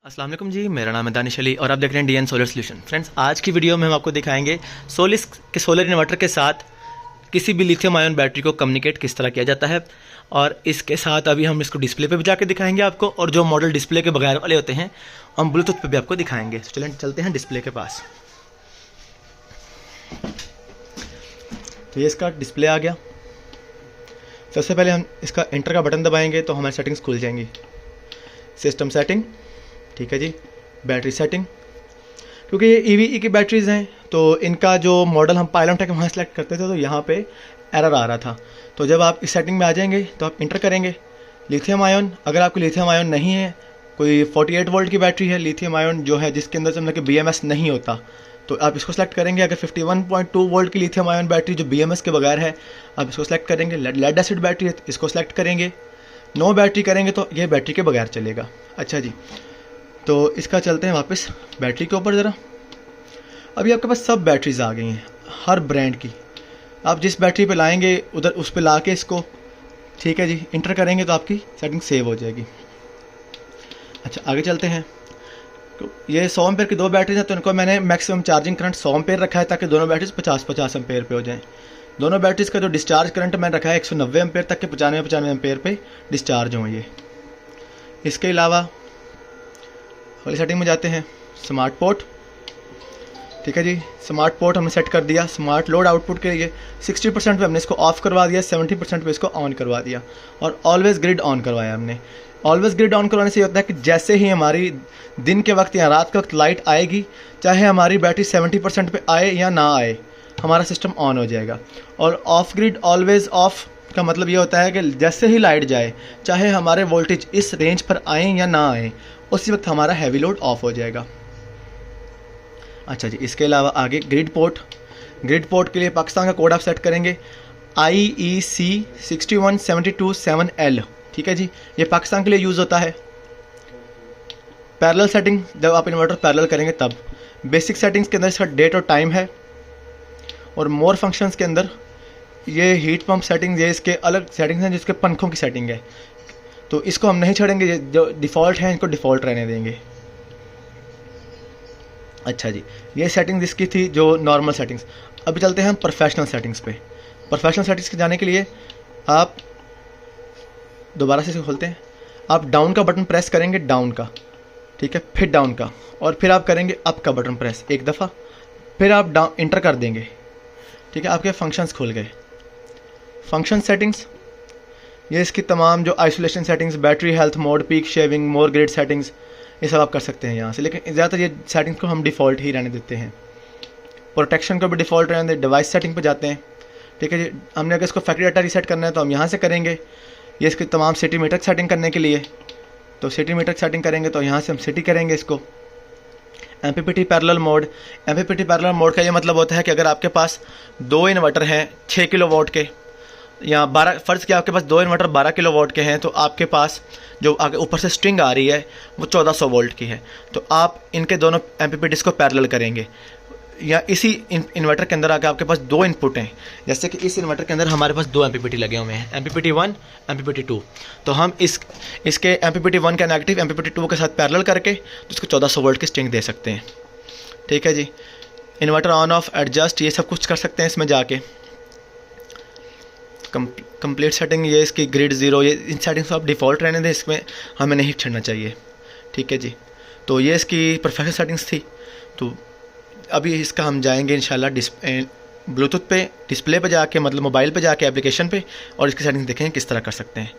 अस्सलाम वालेकुम जी, मेरा नाम है दानिश अली और आप देख रहे हैं डीएन सोलर सोल्यूशन। फ्रेंड्स, आज की वीडियो में हम आपको दिखाएंगे सोलर इन्वर्टर के साथ किसी भी लिथियम आयन बैटरी को कम्युनिकेट किस तरह किया जाता है। और इसके साथ अभी हम इसको डिस्प्ले पे भी जाके दिखाएंगे आपको, और जो मॉडल डिस्प्ले के बगैर वाले होते हैं हम ब्लूटूथ पे भी आपको दिखाएंगे। तो चलें चलते हैं डिस्प्ले के पास। तो ये इसका डिस्प्ले आ गया। सबसे पहले हम इसका एंटर का बटन दबाएंगे तो हमारी सेटिंग्स खुल जाएंगी। सिस्टम सेटिंग, ठीक है जी। बैटरी सेटिंग, क्योंकि ये ईवी की बैटरीज हैं तो इनका जो मॉडल हम पायलम टेक वहाँ सेलेक्ट करते थे तो यहाँ पे एरर आ रहा था। तो जब आप इस सेटिंग में आ जाएंगे तो आप इंटर करेंगे लिथियम आयन। अगर आपको लिथियम आयन नहीं है, कोई 48 वोल्ट की बैटरी है लिथियम आयन जो है जिसके अंदर समझ के BMS नहीं होता, तो आप इसको सेलेक्ट करेंगे। अगर 51.2 वोल्ट की लिथियम आयन बैटरी जो BMS के बगैर है, आप इसको सेलेक्ट करेंगे। लेड एसिड बैटरी है इसको सेलेक्ट करेंगे। नो बैटरी करेंगे तो ये बैटरी के बगैर चलेगा। अच्छा जी, तो इसका चलते हैं वापस बैटरी के ऊपर ज़रा। अभी आपके पास सब बैटरीज आ गई हैं हर ब्रांड की। आप जिस बैटरी पे लाएंगे उधर उस पे ला के इसको, ठीक है जी, इंटर करेंगे तो आपकी सेटिंग सेव हो जाएगी। अच्छा, आगे चलते हैं। तो ये 100 एम्पेयर की दो बैटरीज हैं तो इनको मैंने मैक्सिमम चार्जिंग करंट 100 एम्पेयर रखा है ताकि दोनों बैटरीज 50-50 एम्पेयर पे हो जाएँ। दोनों बैटरीज का जो डिस्चार्ज करंट मैंने रखा है 190 एम्पेयर तक के 95 एम्पेयर पे डिस्चार्ज हों ये। इसके अलावा वाली सेटिंग में जाते हैं। स्मार्ट पोर्ट, ठीक है जी, स्मार्ट पोर्ट हमने सेट कर दिया। स्मार्ट लोड आउटपुट के लिए 60% पे हमने इसको ऑफ करवा दिया, 70% पे इसको ऑन करवा दिया, और ऑलवेज ग्रिड ऑन करवाया हमने। ऑलवेज ग्रिड ऑन करवाने से ये होता है कि जैसे ही हमारी दिन के वक्त या रात के वक्त लाइट आएगी, चाहे हमारी बैटरी 70% पे आए या ना आए, हमारा सिस्टम ऑन हो जाएगा। और ऑफ ग्रिड ऑलवेज ऑफ का मतलब ये होता है कि जैसे ही लाइट जाए, चाहे हमारे वोल्टेज इस रेंज पर आए या ना आए, उसी वक्त हमारा हैवी लोड ऑफ हो जाएगा। अच्छा जी, इसके अलावा आगे ग्रिड पोर्ट। ग्रिड पोर्ट के लिए पाकिस्तान का कोड आप सेट करेंगे IEC 61727L, ठीक है जी, ये पाकिस्तान के लिए यूज़ होता है। पैरेलल सेटिंग, जब आप इन्वर्टर पैरेलल करेंगे तब। बेसिक सेटिंग्स के अंदर इसका डेट और टाइम है, और मोर फंक्शंस के अंदर ये हीट पंप सेटिंग, ये इसके अलग सेटिंग्स हैं जिसके पंखों की सेटिंग है, तो इसको हम नहीं छोड़ेंगे। जो डिफ़ॉल्ट है इनको डिफ़ॉल्ट रहने देंगे। अच्छा जी, ये सेटिंग्स इसकी थी जो नॉर्मल सेटिंग्स। अभी चलते हैं हम प्रोफेशनल सेटिंग्स पे। प्रोफेशनल सेटिंग्स के जाने के लिए आप दोबारा से इसे खोलते हैं। आप डाउन का बटन प्रेस करेंगे, डाउन का, ठीक है, फिर डाउन का, और फिर आप करेंगे अप का बटन प्रेस एक दफ़ा, फिर आप डाउन इंटर कर देंगे, ठीक है। आपके फंक्शंस खुल गए। फंक्शन सेटिंग्स, ये इसकी तमाम जो isolation settings, battery health mode, peak shaving, more grid settings, ये सब आप कर सकते हैं यहाँ से। लेकिन ज़्यादातर ये सेटिंग्स को हम डिफ़ॉल्ट ही रहने देते हैं। प्रोटेक्शन को भी डिफ़ॉल्ट रहने दें। डिवाइस सेटिंग पे जाते हैं, ठीक है जी। हमने अगर इसको फैक्ट्री डाटा रीसेट करना है तो हम यहाँ से करेंगे। ये इसकी तमाम सिटी मीटर सेटिंग करने के लिए, तो सिटी मीटर सेटिंग करेंगे तो यहाँ से हम सिटी करेंगे इसको। MPPT parallel mode. MPPT parallel mode का ये मतलब होता है कि अगर आपके पास दो इन्वर्टर हैं 6 किलोवाट के, या 12, फ़र्ज़ किया आपके पास दो इन्वर्टर 12 किलोवाट के हैं, तो आपके पास जो आगे ऊपर से स्ट्रिंग आ रही है वो 1400 वोल्ट की है, तो आप इनके दोनों MPPTs को पैरेलल करेंगे। या इसी इन्वर्टर के अंदर आके आपके पास दो इनपुट हैं, जैसे कि इस इन्वर्टर के अंदर हमारे पास दो MPPT लगे हुए हैं, MPPT 1, MPPT 2। तो हम इसके MPPT 1 का नेगेटिव MPPT 2 के साथ पैरेलल करके तो इसको 1400 वोल्ट की स्ट्रिंग दे सकते हैं, ठीक है जी। इन्वर्टर ऑन ऑफ एडजस्ट, ये सब कुछ कर सकते हैं इसमें जाके। कंप्लीट सेटिंग, ये इसकी ग्रिड ज़ीरो, ये इन सेटिंग्स को आप डिफ़ॉल्ट रहने दें, इसमें हमें नहीं छेड़ना चाहिए, ठीक है जी। तो ये इसकी प्रोफेशनल सेटिंग्स थी। तो अभी इसका हम जाएंगे इंशाल्लाह ब्लूटूथ पे, डिस्प्ले पे जाके, मतलब मोबाइल पे जाके एप्लीकेशन पे, और इसकी सेटिंग्स देखेंगे किस तरह कर सकते हैं।